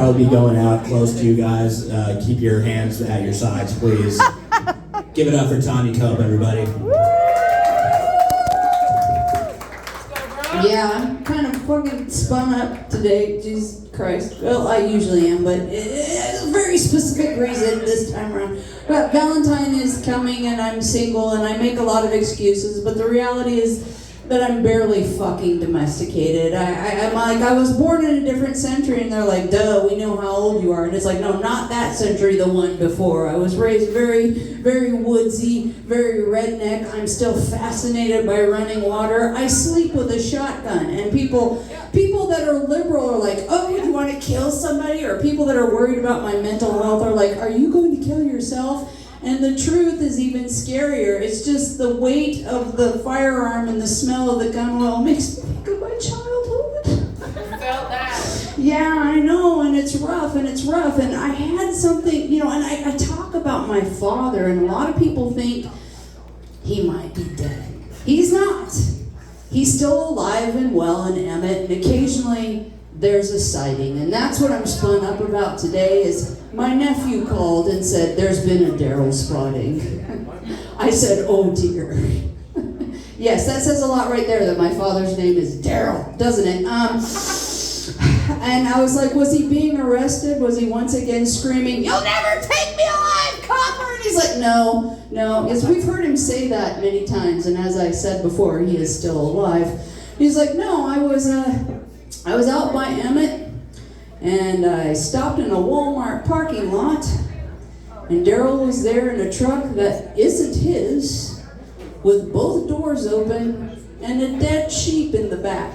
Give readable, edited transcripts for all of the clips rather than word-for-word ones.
probably be going out close to you guys. Keep your hands at your sides, please. Give it up for Tanya Cope, everybody. Yeah, I'm kind of fucking spun up today, Jesus Christ. Well, I usually am, but it's a very specific reason this time around. But Valentine is coming and I'm single and I make a lot of excuses, but the reality is that I'm barely fucking domesticated. I'm like, I was born in a different century, and they're like, duh, we know how old you are. And it's like, no, not that century, the one before. I was raised very, very woodsy, very redneck. I'm still fascinated by running water. I sleep with a shotgun, and people that are liberal are like, oh, you want to kill somebody? Or people that are worried about my mental health are like, are you going to kill yourself? And the truth is even scarier. It's just the weight of the firearm and the smell of the gun oil makes me think of my childhood. Felt that. Yeah, I know, and it's rough. And I had something, and I talk about my father, and a lot of people think he might be dead. He's not. He's still alive and well in Emmett, and occasionally there's a sighting. And that's what I'm spun up about today is my nephew called and said, there's been a Daryl spotting. I said, oh dear. Yes, that says a lot right there that my father's name is Daryl, doesn't it? And I was like, was he being arrested? Was he once again screaming, you'll never take me alive, copper? And he's like, no. Because we've heard him say that many times. And as I said before, he is still alive. He's like, no, I was out by Emmett, and I stopped in a Walmart parking lot, and Daryl was there in a truck that isn't his, with both doors open, and a dead sheep in the back.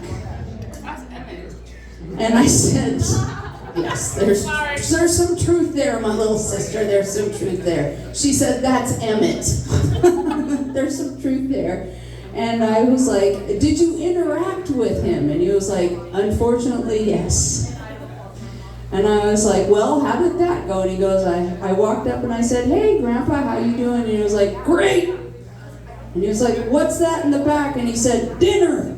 And I said, yes, there's some truth there, my little sister, there's some truth there. She said, that's Emmett. There's some truth there. And I was like, did you interact with him? And he was like, unfortunately, yes. And I was like, well, how did that go? And he goes, I walked up and I said, hey, Grandpa, how you doing? And he was like, great. And he was like, what's that in the back? And he said, dinner.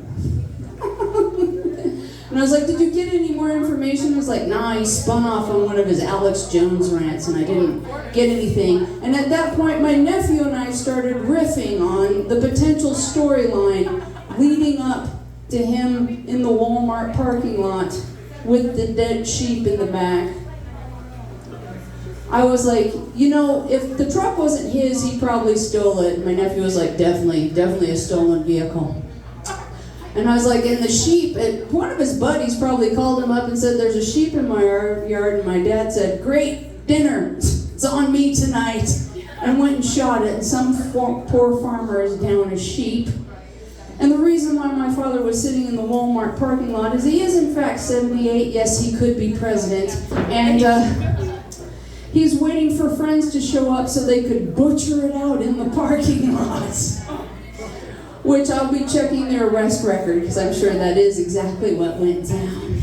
And I was like, did you get any more information? He was like, nah, he spun off on one of his Alex Jones rants and I didn't get anything. And at that point, my nephew and I started riffing on the potential storyline leading up to him in the Walmart parking lot with the dead sheep in the back. I was like, if the truck wasn't his, he probably stole it. My nephew was like, definitely a stolen vehicle. And I was like, and the sheep, and one of his buddies probably called him up and said, there's a sheep in my yard, and my dad said, great, dinner, it's on me tonight, and went and shot it, and some poor farmer is down a sheep. And the reason why my father was sitting in the Walmart parking lot is he is in fact 78, yes, he could be president, and he's waiting for friends to show up so they could butcher it out in the parking lot. Which I'll be checking their arrest record because I'm sure that is exactly what went down.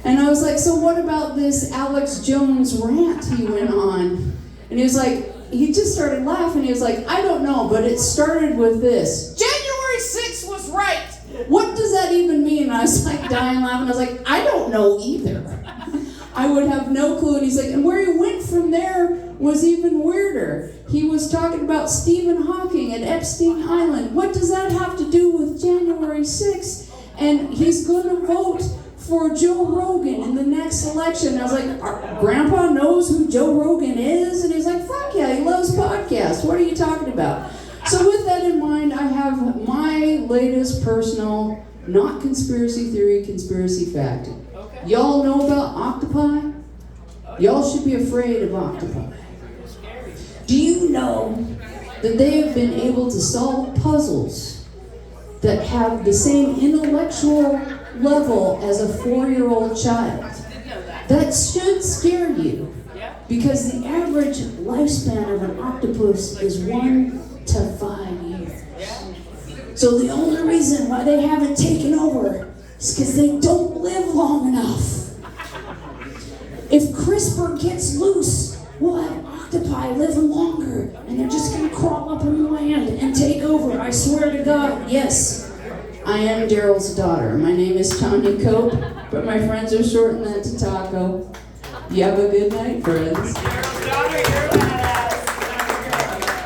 And I was like, so what about this Alex Jones rant he went on? And he was like, he just started laughing. He was like, I don't know, but it started with this. January 6th was right. What does that even mean? And I was like dying laughing. I was like, I don't know either. I would have no clue. And he's like, and where he went from there was even weirder. He was talking about Stephen Hawking at Epstein Island. What does that have to do with January 6th? And he's going to vote for Joe Rogan in the next election. I was like, Grandpa knows who Joe Rogan is? And he's like, fuck yeah, he loves podcasts. What are you talking about? So with that in mind, I have my latest personal, not conspiracy theory, conspiracy fact. Okay. Y'all know about octopi? Y'all should be afraid of octopi. Do you know that they have been able to solve puzzles that have the same intellectual level as a 4-year-old child? That should scare you, because the average lifespan of an octopus is 1 to 5 years. So the only reason why they haven't taken over is because they don't live long enough. If CRISPR gets loose, we'll have octopi living longer, and they're just going to crawl up on the land and take over. I swear to God, yes. I am Daryl's daughter. My name is Tanya Cope, but my friends are shortening that to Taco. You have a good night, friends.